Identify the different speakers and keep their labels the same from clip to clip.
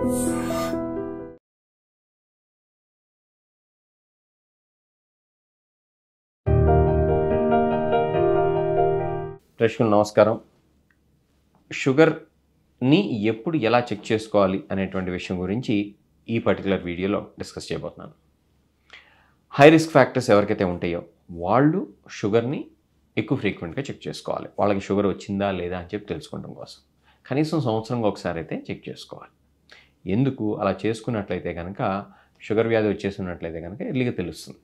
Speaker 1: ప్రేక్షకులు నమస్కారం. షుగర్ని ఎప్పుడు ఎలా చెక్ చేసుకోవాలి అనేటువంటి విషయం గురించి ఈ పర్టికులర్ వీడియోలో డిస్కస్ చేయబోతున్నాను. హై రిస్క్ ఫ్యాక్టర్స్ ఎవరికైతే ఉంటాయో వాళ్ళు షుగర్ని ఎక్కువ ఫ్రీక్వెంట్గా చెక్ చేసుకోవాలి. వాళ్ళకి షుగర్ వచ్చిందా లేదా అని చెప్పి తెలుసుకోవడం కోసం కనీసం సంవత్సరంగా ఒకసారి అయితే చెక్ చేసుకోవాలి. ఎందుకు అలా చేసుకున్నట్లయితే కనుక షుగర్ వ్యాధి వచ్చేసినట్లయితే కనుక ఎర్లీగా తెలుస్తుంది.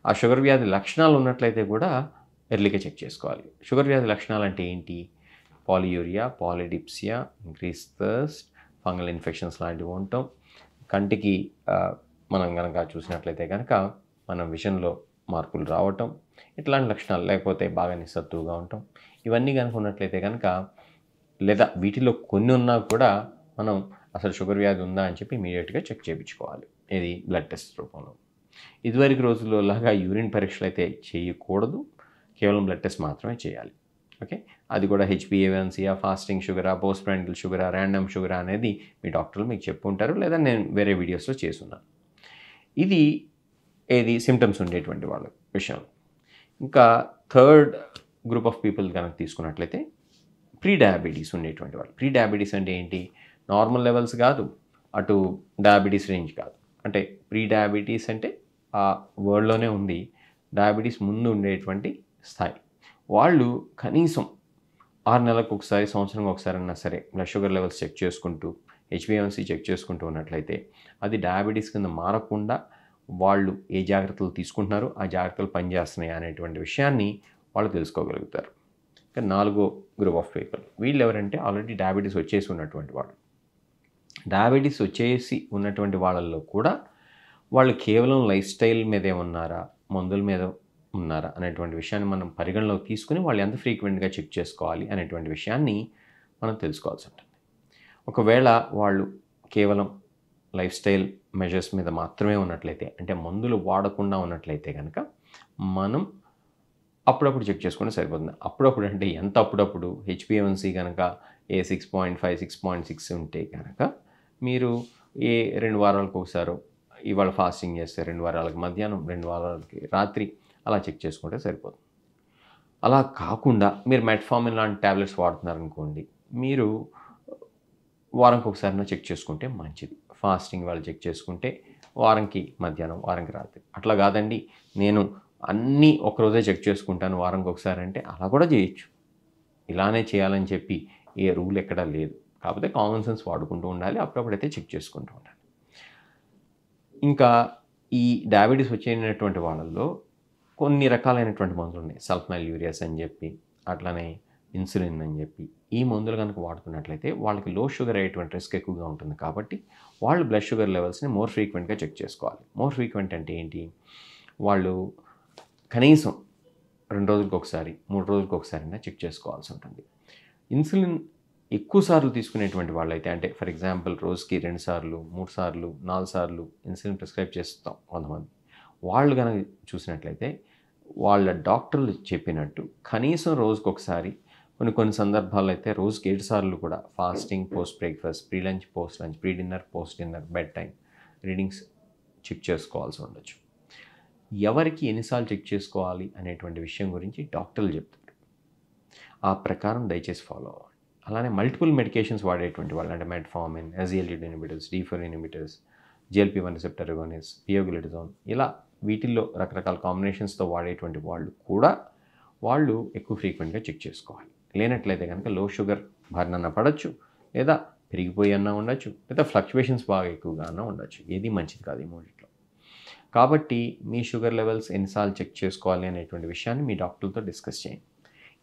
Speaker 1: ఆ షుగర్ వ్యాధి లక్షణాలు ఉన్నట్లయితే కూడా ఎర్లీగా చెక్ చేసుకోవాలి. షుగర్ వ్యాధి లక్షణాలు అంటే ఏంటి? Polyuria, polydipsia, increase thirst, fungal infections లాంటివి ఉండటం, కంటికి మనం కనుక చూసినట్లయితే కనుక మన విజన్లో మార్పులు రావటం, ఇట్లాంటి లక్షణాలు, లేకపోతే బాగా నిస్సత్తుగా ఉండటం, ఇవన్నీ కనుక ఉన్నట్లయితే కనుక, లేదా వీటిలో కొన్ని ఉన్నా కూడా మనం అసలు షుగర్ వ్యాధి ఉందా అని చెప్పి ఇమీడియట్గా చెక్ చేయించుకోవాలి. ఇది బ్లడ్ టెస్ట్ రూపంలో. ఇదివరకు రోజుల్లో లాగా యూరిన్ పరీక్షలు అయితే చేయకూడదు, కేవలం బ్లడ్ టెస్ట్ మాత్రమే చేయాలి. ఓకే, అది కూడా హెచ్బిఏవన్సీయా, ఫాస్టింగ్ షుగరా, పోస్ట్ ప్రాండిల్ షుగరా, ర్యాండమ్ షుగరా అనేది మీ డాక్టర్లు మీకు చెప్పుంటారు, లేదా నేను వేరే వీడియోస్లో చేస్తున్నాను. ఇది ఏది సిమ్టమ్స్ ఉండేటువంటి వాళ్ళ విషయం. ఇంకా థర్డ్ గ్రూప్ ఆఫ్ పీపుల్ కనుక తీసుకున్నట్లయితే ప్రీ డయాబెటీస్ ఉండేటువంటి వాళ్ళు. ప్రీ డయాబెటీస్ అంటే ఏంటి? నార్మల్ లెవెల్స్ కాదు, అటు డయాబెటీస్ రేంజ్ కాదు. అంటే ప్రీ డయాబెటీస్ అంటే ఆ వర్డ్లోనే ఉంది, డయాబెటీస్ ముందు ఉండేటువంటి స్థాయి. వాళ్ళు కనీసం 6 నెలలకు ఒకసారి, సంవత్సరంకి ఒకసారి అన్నా సరే బ్లడ్ షుగర్ లెవెల్స్ చెక్ చేసుకుంటూ, హెచ్బిఏవన్సీ చెక్ చేసుకుంటూ ఉన్నట్లయితే అది డయాబెటీస్ కింద మారకుండా వాళ్ళు ఏ జాగ్రత్తలు తీసుకుంటున్నారు, ఆ జాగ్రత్తలు పనిచేస్తున్నాయి అనేటువంటి విషయాన్ని వాళ్ళు తెలుసుకోగలుగుతారు. ఇంకా 4వ గ్రూప్ ఆఫ్ పీపుల్, వీళ్ళు ఎవరంటే ఆల్రెడీ డయాబెటీస్ వచ్చేసి ఉన్నటువంటి వాళ్ళు. డయాబెటీస్ వచ్చేసి ఉన్నటువంటి వాళ్ళల్లో కూడా వాళ్ళు కేవలం లైఫ్ స్టైల్ మీదే ఉన్నారా, మందుల మీద ఉన్నారా అనేటువంటి విషయాన్ని మనం పరిగణలోకి తీసుకుని వాళ్ళు ఎంత ఫ్రీక్వెంట్గా చెక్ చేసుకోవాలి అనేటువంటి విషయాన్ని మనం తెలుసుకోవాల్సి ఉంటుంది. ఒకవేళ వాళ్ళు కేవలం లైఫ్ స్టైల్ మెజర్స్ మీద మాత్రమే ఉన్నట్లయితే, అంటే మందులు వాడకుండా ఉన్నట్లయితే కనుక మనం అప్పుడప్పుడు చెక్ చేసుకుంటే సరిపోతుంది. అప్పుడప్పుడు అంటే ఎంత అప్పుడప్పుడు? హెచ్బిఏవన్సీ కనుక 6.5, 6.6 ఉంటే కనుక మీరు 2 వారాలకు ఒకసారి, ఇవాళ ఫాస్టింగ్ చేస్తే 2 వారాలకు మధ్యాహ్నం, 2 వారాలకి రాత్రి అలా చెక్ చేసుకుంటే సరిపోతుంది. అలా కాకుండా మీరు మెట్ఫార్మిన్ లాంటి ట్యాబ్లెట్స్ వాడుతున్నారనుకోండి, మీరు వారానికి ఒకసారి చెక్ చేసుకుంటే మంచిది. ఫాస్టింగ్ వాళ్ళు చెక్ చేసుకుంటే వారంకి మధ్యాహ్నం, వారంకి రాత్రి. అట్లా కాదండి నేను అన్నీ ఒకరోజే చెక్ చేసుకుంటాను వారంకి ఒకసారి అంటే అలా కూడా చేయొచ్చు. ఇలానే చేయాలని చెప్పి ఏ రూల్ ఎక్కడా లేదు. కాకపోతే కామన్ సెన్స్ వాడుకుంటూ ఉండాలి, అప్పుడప్పుడైతే చెక్ చేసుకుంటూ ఉండాలి. ఇంకా ఈ డయాబెటీస్ వచ్చేటువంటి వాళ్ళల్లో కొన్ని రకాలైనటువంటి మందులు ఉన్నాయి. సల్ఫనైల్యూరియాస్ అని చెప్పి, అట్లానే ఇన్సులిన్ అని చెప్పి, ఈ మందులు కనుక వాడుతున్నట్లయితే వాళ్ళకి లో షుగర్ అయ్యేటువంటి రిస్క్ ఎక్కువగా ఉంటుంది. కాబట్టి వాళ్ళు బ్లడ్ షుగర్ లెవెల్స్ని మోర్ ఫ్రీక్వెంట్గా చెక్ చేసుకోవాలి. మోర్ ఫ్రీక్వెంట్ అంటే ఏంటి? వాళ్ళు కనీసం 2 రోజులకు ఒకసారి, 3 రోజులకు ఒకసారైనా చెక్ చేసుకోవాల్సి ఉంటుంది. ఇన్సులిన్ ఎక్కువ సార్లు తీసుకునేటువంటి వాళ్ళైతే, అంటే ఫర్ ఎగ్జాంపుల్ రోజుకి 2 సార్లు, 3 సార్లు, 4 సార్లు ఇన్సులిన్ ప్రిస్క్రైబ్ చేస్తాం కొంతమంది. వాళ్ళు కనుక చూసినట్లయితే వాళ్ళ డాక్టర్లు చెప్పినట్టు కనీసం రోజుకు ఒకసారి, కొన్ని సందర్భాల్లో అయితే రోజుకి 7 సార్లు కూడా fasting, post breakfast, pre lunch, post lunch, pre dinner, post dinner, bed time readings check చేసుకోవాల్సి ఉండొచ్చు. ఎవరికి ఎన్నిసార్లు చెక్ చేసుకోవాలి అనేటువంటి విషయం గురించి డాక్టర్లు చెప్తారు. ఆ ప్రకారం దయచేసి ఫాలో అవ్వండి. అలానే మల్టిపుల్ మెడికేషన్స్ వాడేటువంటి వాళ్ళు, అంటే metformin, SGLT inhibitors, D4 inhibitors, GLP-1 receptor agonist, pioglitazone, ఇలా వీటిల్లో రకరకాల కాంబినేషన్స్తో వాడేటువంటి వాళ్ళు కూడా వాళ్ళు ఎక్కువ ఫ్రీక్వెంట్గా చెక్ చేసుకోవాలి. లేనట్లయితే కనుక లో షుగర్ బారిన పడవచ్చు, లేదా పెరిగిపోయి అన్నా ఉండొచ్చు, లేదా ఫ్లక్చువేషన్స్ బాగా ఎక్కువగా అన్నా ఉండొచ్చు. ఏది మంచిది కాదు ఈ మూడిట్లో. కాబట్టి మీ షుగర్ లెవెల్స్ ఎన్నిసార్లు చెక్ చేసుకోవాలి అనేటువంటి విషయాన్ని మీ డాక్టర్లతో డిస్కస్ చేయండి.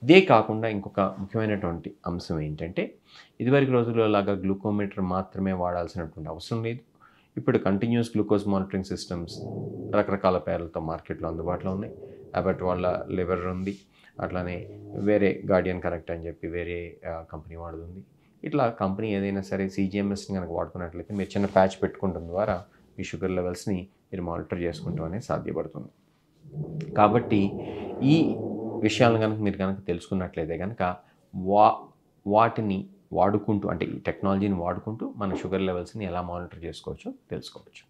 Speaker 1: ఇదే కాకుండా ఇంకొక ముఖ్యమైనటువంటి అంశం ఏంటంటే, ఇదివరకు రోజుల్లో లాగా గ్లూకోమీటర్ మాత్రమే వాడాల్సినటువంటి అవసరం లేదు. ఇప్పుడు కంటిన్యూస్ గ్లూకోజ్ మానిటరింగ్ సిస్టమ్స్ రకరకాల పేర్లతో మార్కెట్లో అందుబాటులో ఉన్నాయి. అబట్ వాళ్ళ లివర్ ఉంది, అట్లానే వేరే గార్డియన్ కనెక్ట్ అని చెప్పి వేరే కంపెనీ వాడుతుంది. ఇట్లా కంపెనీ ఏదైనా సరే CGMSని కనుక వాడుకున్నట్లయితే మీరు చిన్న ప్యాచ్ పెట్టుకోవడం ద్వారా మీ షుగర్ లెవెల్స్ని మీరు మానిటర్ చేసుకుంటాం అనేది సాధ్యపడుతుంది. కాబట్టి ఈ విషయాలను కనుక మీరు కనుక తెలుసుకున్నట్లయితే కనుక వాటిని వాడుకుంటూ అంటే ఈ టెక్నాలజీని వాడుకుంటూ మన షుగర్ లెవెల్స్ని ఎలా మానిటర్ చేసుకోవచ్చో తెలుసుకోవచ్చు.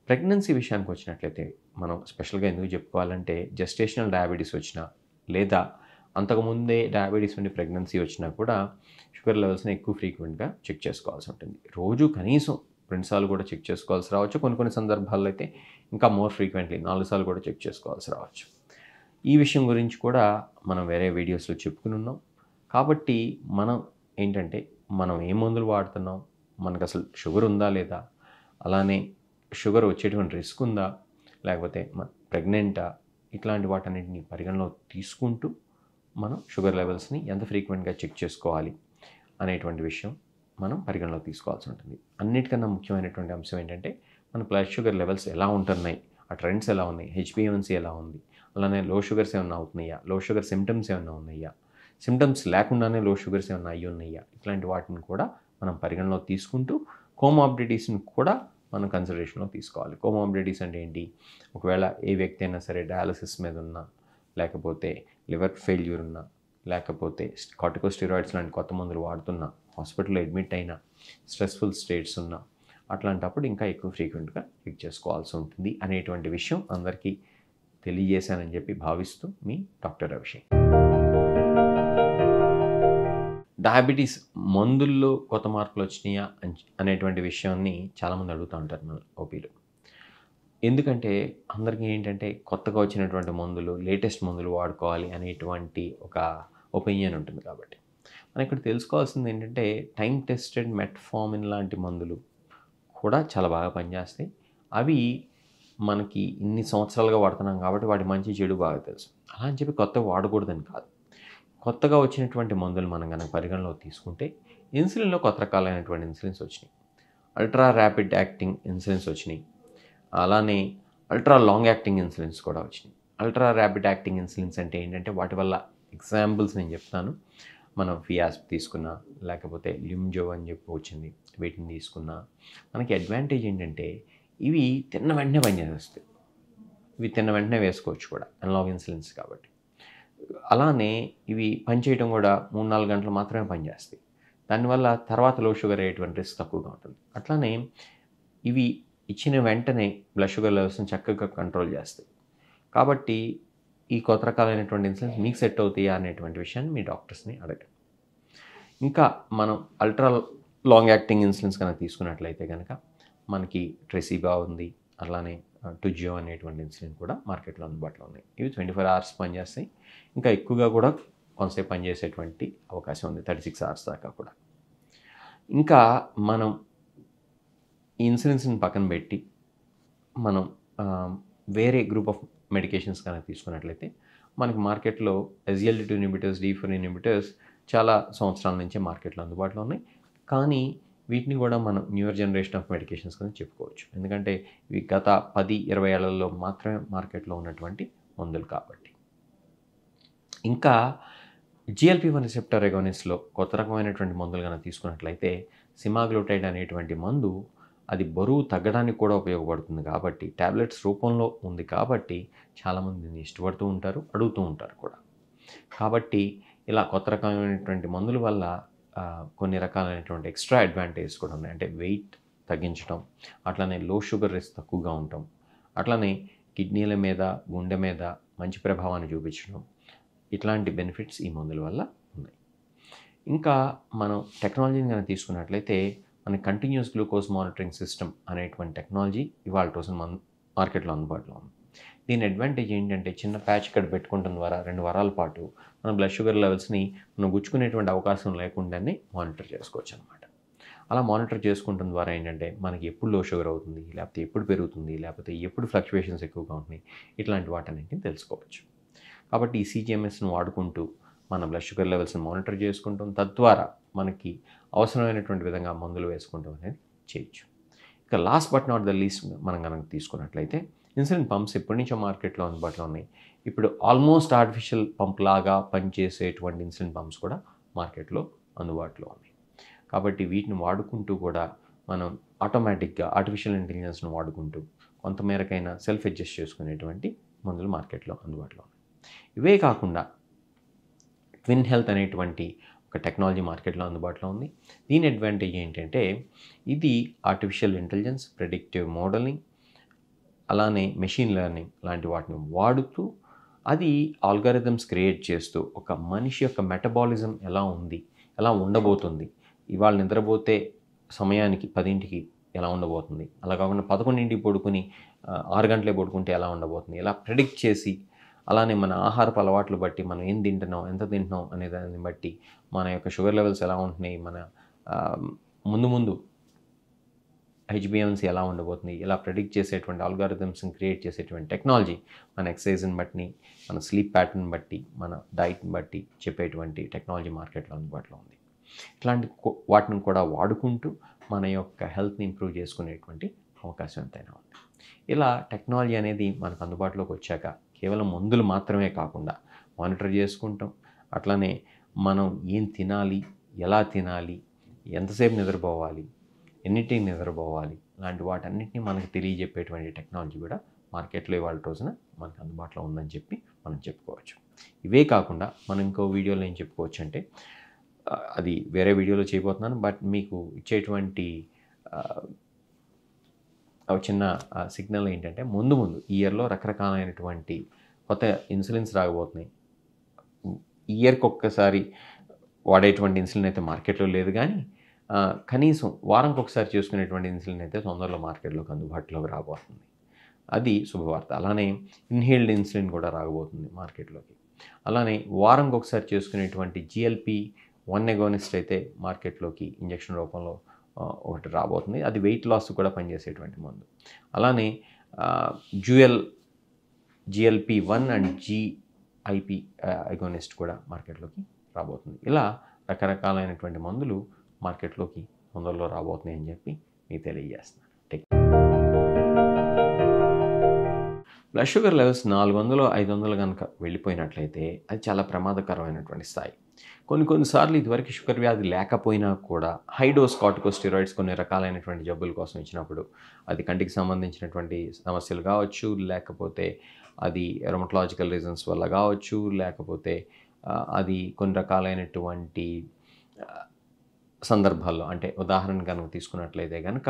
Speaker 1: ప్రెగ్నెన్సీ విషయానికి వచ్చినట్లయితే మనం స్పెషల్గా ఎందుకు చెప్పుకోవాలంటే జెస్టేషనల్ డయాబెటీస్ వచ్చినా లేదా అంతకుముందే డయాబెటీస్ నుండి ప్రెగ్నెన్సీ వచ్చినా కూడా షుగర్ లెవెల్స్ని ఎక్కువ ఫ్రీక్వెంట్గా చెక్ చేసుకోవాల్సి ఉంటుంది. రోజు కనీసం 2 సార్లు కూడా చెక్ చేసుకోవాల్సి రావచ్చు. కొన్ని సందర్భాల్లో అయితే ఇంకా మోర్ ఫ్రీక్వెంట్లీ 4 సార్లు కూడా చెక్ చేసుకోవాల్సి రావచ్చు. ఈ విషయం గురించి కూడా మనం వేరే వీడియోస్లో చెప్పుకుని ఉన్నాం. కాబట్టి మనం ఏంటంటే మనం ఏ మందులు వాడుతున్నాం, మనకు అసలు షుగర్ ఉందా లేదా, అలానే షుగర్ వచ్చేటువంటి రిస్క్ ఉందా, లేకపోతే ప్రెగ్నెంటా, ఇట్లాంటి వాటన్నిటిని పరిగణలో తీసుకుంటూ మనం షుగర్ లెవెల్స్ని ఎంత ఫ్రీక్వెంట్గా చెక్ చేసుకోవాలి అనేటువంటి విషయం మనం పరిగణలోకి తీసుకోవాల్సి ఉంటుంది. అన్నిటికన్నా ముఖ్యమైనటువంటి అంశం ఏంటంటే మన బ్లడ్ షుగర్ లెవెల్స్ ఎలా ఉంటున్నాయి, ఆ ట్రెండ్స్ ఎలా ఉన్నాయి, HbA1c ఎలా ఉంది, అలానే లో షుగర్స్ ఏమైనా అవుతున్నాయా, లో షుగర్ సిమ్టమ్స్ ఏమైనా ఉన్నాయా, సిమ్టమ్స్ లేకుండానే లో షుగర్స్ ఏమైనా అయ్యి ఉన్నాయా, ఇట్లాంటి వాటిని కూడా మనం పరిగణలోకి తీసుకుంటూ కోమార్బిడిటీస్ని కూడా మనం కన్సిడరేషన్లో తీసుకోవాలి. కోమార్బిడిటీస్ అంటే ఏంటి, ఒకవేళ ఏ వ్యక్తి అయినా సరే డయాలసిస్ మీద ఉన్నా, లేకపోతే లివర్ ఫెయిల్యూర్ ఉన్నా, లేకపోతే కార్టికోస్టెరాయిడ్స్ లాంటి కొత్త మందులు వాడుతున్నా, హాస్పిటల్లో అడ్మిట్ అయినా, స్ట్రెస్ఫుల్ స్టేట్స్ ఉన్నా, అట్లాంటప్పుడు ఇంకా ఎక్కువ ఫ్రీక్వెంట్గా చెక్ చేసుకోవాల్సి ఉంటుంది అనేటువంటి విషయం అందరికీ తెలియజేశానని చెప్పి భావిస్తూ మీ డాక్టర్ అభిషేక్. డయాబెటీస్ మందుల్లో కొత్త మార్పులు వచ్చినాయా అనేటువంటి విషయాన్ని చాలామంది అడుగుతూ ఉంటారు మన ఓపీలో. ఎందుకంటే అందరికీ ఏంటంటే కొత్తగా వచ్చినటువంటి మందులు, లేటెస్ట్ మందులు వాడుకోవాలి అనేటువంటి ఒక ఒపీనియన్ ఉంటుంది. కాబట్టి మనం ఇక్కడ తెలుసుకోవాల్సింది ఏంటంటే టైం టెస్టెడ్ మెట్ఫార్మిన్ లాంటి మందులు కూడా చాలా బాగా పనిచేస్తాయి. అవి మనకి ఇన్ని సంవత్సరాలుగా వాడుతున్నాం కాబట్టి వాటి మంచి చెడు బాగా తెలుసు. అలా అని చెప్పి కొత్తగా వాడకూడదని కాదు. కొత్తగా వచ్చినటువంటి మందులు మనం కనుక పరిగణలోకి తీసుకుంటే ఇన్సులిన్లో కొత్త రకాలైనటువంటి ఇన్సులిన్స్ వచ్చినాయి. అల్ట్రా ర్యాపిడ్ యాక్టింగ్ ఇన్సులిన్స్ వచ్చినాయి. అలానే అల్ట్రా లాంగ్ యాక్టింగ్ ఇన్సులిన్స్ కూడా వచ్చినాయి. అల్ట్రా ర్యాపిడ్ యాక్టింగ్ ఇన్సులిన్స్ అంటే ఏంటంటే వాటి వల్ల ఎగ్జాంపుల్స్ నేను చెప్తాను. మనం ఫియాస్ప్ తీసుకున్నా, లేకపోతే లిమ్జో అని చెప్పి వచ్చింది, వీటిని తీసుకున్నా మనకి అడ్వాంటేజ్ ఏంటంటే ఇవి తిన్న వెంటనే పనిచేస్తాయి. ఇవి తిన్న వెంటనే వేసుకోవచ్చు కూడా, అనలాగ్ ఇన్సులిన్స్ కాబట్టి. అలానే ఇవి పనిచేయడం కూడా 3-4 గంటలు మాత్రమే పనిచేస్తాయి. దానివల్ల తర్వాత లో షుగర్ అయ్యేటువంటి రిస్క్ తక్కువగా ఉంటుంది. అట్లానే ఇవి ఇచ్చిన వెంటనే బ్లడ్ షుగర్ లెవెల్స్ని చక్కగా కంట్రోల్ చేస్తాయి. కాబట్టి ఈ కొత్త రకాలైనటువంటి ఇన్సులిన్స్ మీకు సెట్ అవుతాయా అనేటువంటి విషయాన్ని మీ డాక్టర్స్ని అడగండి. ఇంకా మనం అల్ట్రా లాంగ్ యాక్టింగ్ ఇన్సులిన్స్ కనుక తీసుకున్నట్లయితే కనుక మనకి ట్రెసిబా ఉంది, అలానే టుజియో అనేటువంటి ఇన్సులిన్ కూడా మార్కెట్లో అందుబాటులో ఉన్నాయి. ఇవి 24 అవర్స్ పనిచేస్తాయి. ఇంకా ఎక్కువగా కూడా కొంతసేపు పనిచేసేటువంటి అవకాశం ఉంది, 36 అవర్స్ దాకా కూడా. ఇంకా మనం ఈ ఇన్సులిన్స్ని పక్కన పెట్టి మనం వేరే గ్రూప్ ఆఫ్ మెడికేషన్స్ కనుక తీసుకున్నట్లయితే మనకి మార్కెట్లో SGLT2 ఇన్హిబిటర్స్, D4 ఇన్హిబిటర్స్ చాలా సంవత్సరాల నుంచే మార్కెట్లో అందుబాటులో ఉన్నాయి. కానీ వీటిని కూడా మనం న్యూయర్ జనరేషన్ ఆఫ్ మెడికేషన్స్ కింద చెప్పుకోవచ్చు. ఎందుకంటే ఇవి గత 10-20 ఏళ్లలో మాత్రమే మార్కెట్లో ఉన్నటువంటి మందులు కాబట్టి. ఇంకా GLP-1 రిసెప్టర్ ఎగోనిస్ట్లో కొత్త రకమైనటువంటి మందులు కనుక తీసుకున్నట్లయితే సిమాగ్లూటైడ్ అనేటువంటి మందు అది బరువు తగ్గడానికి కూడా ఉపయోగపడుతుంది కాబట్టి, ట్యాబ్లెట్స్ రూపంలో ఉంది కాబట్టి చాలామంది దీన్ని ఇష్టపడుతూ ఉంటారు, అడుగుతూ ఉంటారు కూడా. కాబట్టి ఇలా కొత్త రకమైనటువంటి మందుల వల్ల కొన్ని రకాలైనటువంటి ఎక్స్ట్రా అడ్వాంటేజెస్ కూడా ఉన్నాయి. అంటే వెయిట్ తగ్గించడం, అట్లానే లో షుగర్ రిస్క్ తక్కువగా ఉండటం, అట్లానే కిడ్నీల మీద, గుండె మీద మంచి ప్రభావాన్ని చూపించడం, ఇట్లాంటి బెనిఫిట్స్ ఈ మందుల వల్ల ఉన్నాయి. ఇంకా మనం టెక్నాలజీని కనుక తీసుకున్నట్లయితే మన కంటిన్యూస్ గ్లూకోజ్ మానిటరింగ్ సిస్టమ్ అనేటువంటి టెక్నాలజీ ఇవాళ రోజున మార్కెట్లో అందుబాటులో ఉంది. దీని అడ్వాంటేజ్ ఏంటంటే చిన్న ప్యాచ్ ఇక్కడ పెట్టుకోవడం ద్వారా 2 వారాల పాటు మన బ్లడ్ షుగర్ లెవెల్స్ని మనం గుచ్చుకునేటువంటి అవకాశం లేకుండానే మానిటర్ చేసుకోవచ్చు అనమాట. అలా మానిటర్ చేసుకోవడం ద్వారా ఏంటంటే మనకి ఎప్పుడు లో షుగర్ అవుతుంది, లేకపోతే ఎప్పుడు పెరుగుతుంది, లేకపోతే ఎప్పుడు ఫ్లక్చువేషన్స్ ఎక్కువగా ఉంటున్నాయి, ఇట్లాంటి వాటన్నిటిని తెలుసుకోవచ్చు. కాబట్టి ఈ CGMSను వాడుకుంటూ మన బ్లడ్ షుగర్ లెవెల్స్ని మానిటర్ చేసుకుంటాం, తద్వారా మనకి అవసరమైనటువంటి విధంగా మందులు వేసుకుంటాం అనేది చేయొచ్చు. ఇక last but not the least మనం కనుక తీసుకున్నట్లయితే ఇన్సులిన్ పంప్స్ ఎప్పటి నుంచో మార్కెట్లో అందుబాటులో ఉన్నాయి. ఇప్పుడు ఆల్మోస్ట్ ఆర్టిఫిషియల్ పంప్ లాగా పనిచేసేటువంటి ఇన్సులిన్ పంప్స్ కూడా మార్కెట్లో అందుబాటులో ఉన్నాయి. కాబట్టి వీటిని వాడుకుంటూ కూడా మనం ఆటోమేటిక్గా ఆర్టిఫిషియల్ ఇంటెలిజెన్స్ను వాడుకుంటూ కొంతమేరకైనా సెల్ఫ్ అడ్జస్ట్ చేసుకునేటువంటి మందులు మార్కెట్లో అందుబాటులో ఉన్నాయి. ఇవే కాకుండా ట్విన్ హెల్త్ అనేటువంటి ఒక టెక్నాలజీ మార్కెట్లో అందుబాటులో ఉంది. దీని అడ్వాంటేజ్ ఏంటంటే ఇది ఆర్టిఫిషియల్ ఇంటెలిజెన్స్, ప్రెడిక్టివ్ మోడలింగ్, అలానే మెషిన్ లెర్నింగ్ లాంటి వాటిని వాడుతూ అది ఆల్గారిథమ్స్ క్రియేట్ చేస్తూ ఒక మనిషి యొక్క మెటబాలిజం ఎలా ఉంది, ఎలా ఉండబోతుంది, ఇవాళ నిద్రపోతే సమయానికి 10ంటికి ఎలా ఉండబోతుంది, అలా కాకుండా 11ంటికి పడుకుని 6 గంటలే పడుకుంటే ఎలా ఉండబోతుంది, ఇలా ప్రెడిక్ట్ చేసి అలానే మన ఆహారపు అలవాట్లు బట్టి మనం ఏం తింటున్నాం, ఎంత తింటున్నాం అనే దాన్ని బట్టి మన యొక్క షుగర్ లెవెల్స్ ఎలా ఉంటున్నాయి, మన ముందు హెచ్బిఎన్సీ ఎలా ఉండబోతుంది, ఇలా ప్రెడిక్ట్ చేసేటువంటి ఆల్గారిథమ్స్ని క్రియేట్ చేసేటువంటి టెక్నాలజీ మన ఎక్సర్సైజ్ని బట్టి, మన స్లీప్ ప్యాటర్న్ బట్టి, మన డైట్ని బట్టి చెప్పేటువంటి టెక్నాలజీ మార్కెట్లో అందుబాటులో ఉంది. ఇట్లాంటి వాటిని కూడా వాడుకుంటూ మన యొక్క హెల్త్ని ఇంప్రూవ్ చేసుకునేటువంటి అవకాశం ఎంతైనా ఉంది. ఇలా టెక్నాలజీ అనేది మనకు అందుబాటులోకి వచ్చాక కేవలం మందులు మాత్రమే కాకుండా మానిటర్ చేసుకుంటాం, అట్లానే మనం ఏం తినాలి, ఎలా తినాలి, ఎంతసేపు నిద్రపోవాలి, ఎన్నిటికి నిద్రపోవాలి, లాంటి వాటన్నిటిని మనకు తెలియజెప్పేటువంటి టెక్నాలజీ కూడా మార్కెట్లో ఇవాళ రోజున మనకు అందుబాటులో ఉందని చెప్పి మనం చెప్పుకోవచ్చు. ఇవే కాకుండా మనం ఇంకో వీడియోలో ఏం చెప్పుకోవచ్చు అంటే, అది వేరే వీడియోలో చేయబోతున్నాను, బట్ మీకు ఇచ్చేటువంటి చిన్న సిగ్నల్ ఏంటంటే ముందు ఈ ఇయర్లో రకరకాలైనటువంటి కొత్త ఇన్సులిన్స్ రాకపోతున్నాయి. ఇయర్కి ఒక్కసారి వాడేటువంటి ఇన్సులిన్ అయితే మార్కెట్లో లేదు, కానీ కనీసం వారంకి ఒకసారి చేసుకునేటువంటి ఇన్సులిన్ అయితే తొందరలో మార్కెట్లోకి అందుబాటులోకి రాబోతుంది. అది శుభవార్త. అలానే ఇన్హేల్డ్ కూడా రాబోతుంది మార్కెట్లోకి. అలానే వారంకి ఒకసారి చేసుకునేటువంటి GLP-1 అగోనిస్ట్ అయితే మార్కెట్లోకి ఇంజెక్షన్ రూపంలో ఒకటి రాబోతుంది. అది వెయిట్ లాస్ కూడా పనిచేసేటువంటి మందు. అలానే dual GLP-1 and GIP agonist కూడా మార్కెట్లోకి రాబోతుంది. ఇలా రకరకాలైనటువంటి మందులు మార్కెట్లోకి తొందరలో రాబోతున్నాయి అని చెప్పి మీకు తెలియజేస్తున్నాను. బ్లడ్ షుగర్ లెవెల్స్ 400, 500 కనుక వెళ్ళిపోయినట్లయితే అది చాలా ప్రమాదకరమైనటువంటి స్థాయి. కొన్నిసార్లు ఇదివరకు షుగర్ వ్యాధి లేకపోయినా కూడా హై డోస్ కార్టికోస్టెరాయిడ్స్ కొన్ని రకాలైనటువంటి జబ్బుల కోసం ఇచ్చినప్పుడు, అది కంటికి సంబంధించినటువంటి సమస్యలు కావచ్చు, లేకపోతే అది రొమటలాజికల్ రీజన్స్ వల్ల కావచ్చు, లేకపోతే అది కొన్ని రకాలైనటువంటి సందర్భాల్లో, అంటే ఉదాహరణ కనుక తీసుకున్నట్లయితే కనుక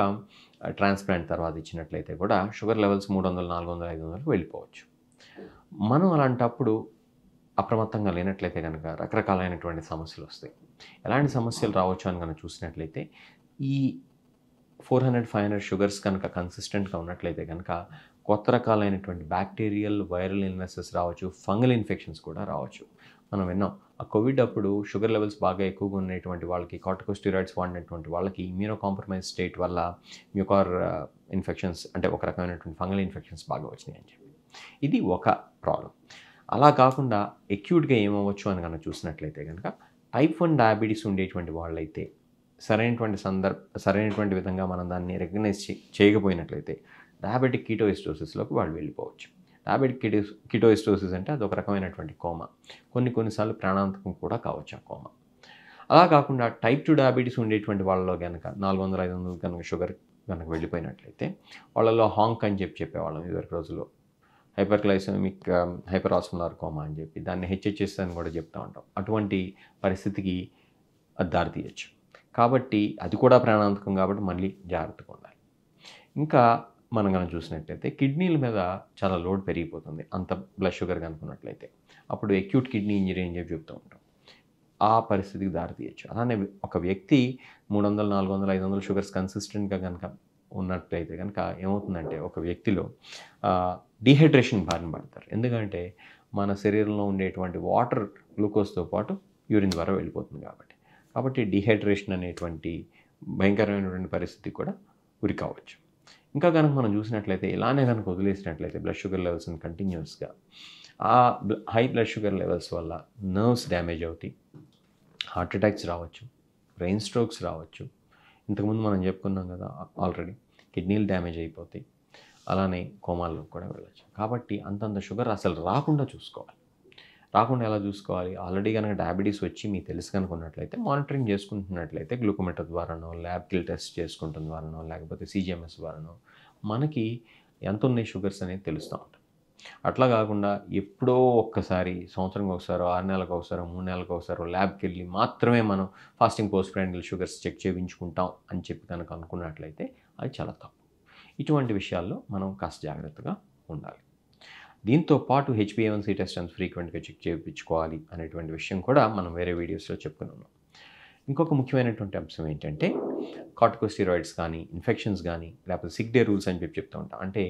Speaker 1: ట్రాన్స్ప్లాంట్ తర్వాత ఇచ్చినట్లయితే కూడా షుగర్ లెవెల్స్ 300, 400, 500 వెళ్ళిపోవచ్చు. మనం అలాంటప్పుడు అప్రమత్తంగా లేనట్లయితే కనుక రకరకాలైనటువంటి సమస్యలు వస్తాయి. ఎలాంటి సమస్యలు రావచ్చు అని కనుక చూసినట్లయితే ఈ 400, 500 షుగర్స్ కనుక కన్సిస్టెంట్గా ఉన్నట్లయితే కనుక కొత్త రకాలైనటువంటి బ్యాక్టీరియల్, వైరల్ ఇల్నెసెస్ రావచ్చు, ఫంగల్ ఇన్ఫెక్షన్స్ కూడా రావచ్చు. మనం విన్నాం, ఆ కోవిడ్ అప్పుడు షుగర్ లెవెల్స్ బాగా ఎక్కువగా ఉన్నటువంటి వాళ్ళకి, కార్టికోస్టెరాయిడ్స్ వాడినటువంటి వాళ్ళకి ఇమ్యూనో కాంప్రమైజ్ స్టేట్ వల్ల మ్యూకార్ ఇన్ఫెక్షన్స్, అంటే ఒక రకమైనటువంటి ఫంగల్ ఇన్ఫెక్షన్స్ బాగా వచ్చినాయి అని చెప్పి. ఇది ఒక ప్రాబ్లం. అలా కాకుండా అక్యూట్గా ఏమవ్వచ్చు అని కనుక చూసినట్లయితే కనుక టైప్ 1 డయాబెటీస్ ఉండేటువంటి వాళ్ళైతే సరైనటువంటి విధంగా మనం దాన్ని రికగ్నైజ్ చేయకపోయినట్లయితే డయాబెటిక్ కీటోఎసిడోసిస్లోకి వాళ్ళు వెళ్ళిపోవచ్చు. డయాబెటిక్ కీటోఎసిడోసిస్ అంటే అది ఒక రకమైనటువంటి కోమా. కొన్నిసార్లు ప్రాణాంతకం కూడా కావచ్చు ఆ కోమా. అలా కాకుండా టైప్ 2 డయాబెటీస్ ఉండేటువంటి వాళ్ళలో కనుక 400, 500 కనుక షుగర్ కనుక వెళ్ళిపోయినట్లయితే వాళ్ళలో హాంక్ అని చెప్పేవాళ్ళం ఇదివరకు రోజుల్లో. హైపర్గ్లైసెమిక్ హైపర్ ఆస్మోలార్ కోమా అని చెప్పి, దాన్ని HHS అని కూడా చెప్తూ ఉంటాం. అటువంటి పరిస్థితికి అది దారితీయచ్చు. కాబట్టి అది కూడా ప్రాణాంతకం, కాబట్టి మళ్ళీ జాగ్రత్తగా ఉండాలి. ఇంకా మనం కనుక చూసినట్లయితే కిడ్నీల మీద చాలా లోడ్ పెరిగిపోతుంది అంత బ్లడ్ షుగర్ కనుకున్నట్లయితే. అప్పుడు అక్యూట్ కిడ్నీ ఇంజరీ అని చెప్పి చెప్తూ ఉంటాం. ఆ పరిస్థితికి దారితీయచ్చు. అలానే ఒక వ్యక్తి 300, 400, 500 షుగర్స్ కన్సిస్టెంట్గా కనుక ఉన్నట్లయితే కనుక ఏమవుతుందంటే ఒక వ్యక్తిలో డీహైడ్రేషన్ బారిన పడతారు. ఎందుకంటే మన శరీరంలో ఉండేటువంటి వాటర్ గ్లూకోజ్తో పాటు యూరిన్ ద్వారా వెళ్ళిపోతుంది కాబట్టి డీహైడ్రేషన్ అనేటువంటి భయంకరమైనటువంటి పరిస్థితి కూడా గురి కావచ్చు. ఇంకా కనుక మనం చూసినట్లయితే ఇలానే కనుక వదిలేసినట్లయితే బ్లడ్ షుగర్ లెవెల్స్ని కంటిన్యూస్గా, ఆ హై బ్లడ్ షుగర్ లెవెల్స్ వల్ల నర్వ్స్ డ్యామేజ్ అవుతాయి, హార్ట్ అటాక్స్ రావచ్చు, బ్రెయిన్ స్ట్రోక్స్ రావచ్చు. ఇంతకుముందు మనం చెప్పుకున్నాం కదా ఆల్రెడీ, కిడ్నీలు డ్యామేజ్ అయిపోతాయి, అలానే కోమాల్లో కూడా వెళ్ళచ్చు. కాబట్టి అంతంత షుగర్ అసలు రాకుండా చూసుకోవాలి. రాకుండా ఎలా చూసుకోవాలి? ఆల్రెడీ కనుక డయాబెటీస్ వచ్చి మీకు తెలుసు కనుకున్నట్లయితే మానిటరింగ్ చేసుకుంటున్నట్లయితే గ్లూకోమీటర్ ద్వారానో, ల్యాబ్కి టెస్ట్ చేసుకుంటున్న ద్వారానో, లేకపోతే CGMS ద్వారానో మనకి ఎంత ఉన్నాయి షుగర్స్ అనేది తెలుస్తూ ఉంటుంది. అట్లా కాకుండా ఎప్పుడో ఒక్కసారి సంవత్సరంకి ఒకసారో 6 నెలలకు ఒకసారో 3 నెలలకు ఒకసారో ల్యాబ్కి వెళ్ళి మాత్రమే మనం fasting post prandial sugars check చేయించుకుంటాం అని చెప్పి కనుక అనుకున్నట్లయితే అది చాలా తప్పు. ఇటువంటి విషయాల్లో మనం కాస్త జాగ్రత్తగా ఉండాలి. దీంతో పాటు హెచ్బిఏవన్సీ టెస్ట్ అంత ఫ్రీక్వెంట్గా చెక్ చేయించుకోవాలి అనేటువంటి విషయం కూడా మనం వేరే వీడియోస్లో చెప్పుకుని ఉన్నాం. ఇంకొక ముఖ్యమైనటువంటి అంశం ఏంటంటే కార్టికోస్టెరాయిడ్స్ కానీ, ఇన్ఫెక్షన్స్ కానీ, లేకపోతే సిక్ డే రూల్స్ అని చెప్తూ ఉంటాం. అంటే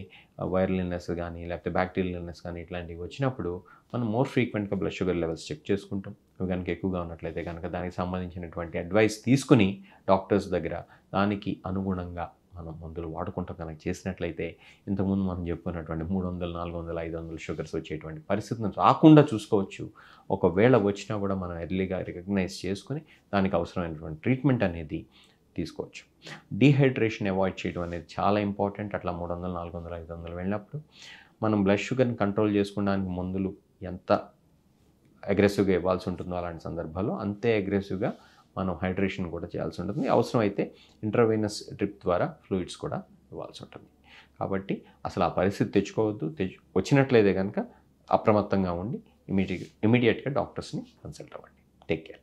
Speaker 1: వైరల్ ఇల్నెస్ కానీ, లేకపోతే బ్యాక్టీరియల్ ఇల్నెస్ కానీ ఇట్లాంటివి వచ్చినప్పుడు మనం మోర్ ఫ్రీక్వెంట్గా బ్లడ్ షుగర్ లెవెల్స్ చెక్ చేసుకుంటాం. ఇవి కనుక ఎక్కువగా ఉన్నట్లయితే కనుక దానికి సంబంధించినటువంటి అడ్వైస్ తీసుకుని డాక్టర్స్ దగ్గర దానికి అనుగుణంగా మనం మందులు వాడుకుంటాం కనుక చేసినట్లయితే ఇంతకుముందు మనం చెప్పుకున్నటువంటి 300, 400, 500 షుగర్స్ వచ్చేటువంటి పరిస్థితిని రాకుండా చూసుకోవచ్చు. ఒకవేళ వచ్చినా కూడా మనం ఎర్లీగా రికగ్నైజ్ చేసుకుని దానికి అవసరమైనటువంటి ట్రీట్మెంట్ అనేది తీసుకోవచ్చు. డీహైడ్రేషన్ అవాయిడ్ చేయడం అనేది చాలా ఇంపార్టెంట్. అట్లా 300, 400, 500 వెళ్ళినప్పుడు మనం బ్లడ్ షుగర్ని కంట్రోల్ చేసుకోవడానికి మందులు ఎంత అగ్రెసివ్గా ఇవ్వాల్సి ఉంటుందో అలాంటి సందర్భాల్లో అంతే అగ్రెసివ్గా మనం హైడ్రేషన్ కూడా చేయాల్సి ఉంటుంది. అవసరమైతే ఇంట్రావెనస్ డ్రిప్ ద్వారా ఫ్లూయిడ్స్ కూడా ఇవ్వాల్సి ఉంటుంది. కాబట్టి అసలు ఆ పరిస్థితి తెచ్చుకోవద్దు. వచ్చినట్లయితే కనుక అప్రమత్తంగా ఉండి ఇమీడియట్గా డాక్టర్స్ని కన్సల్ట్ అవ్వండి. Take care.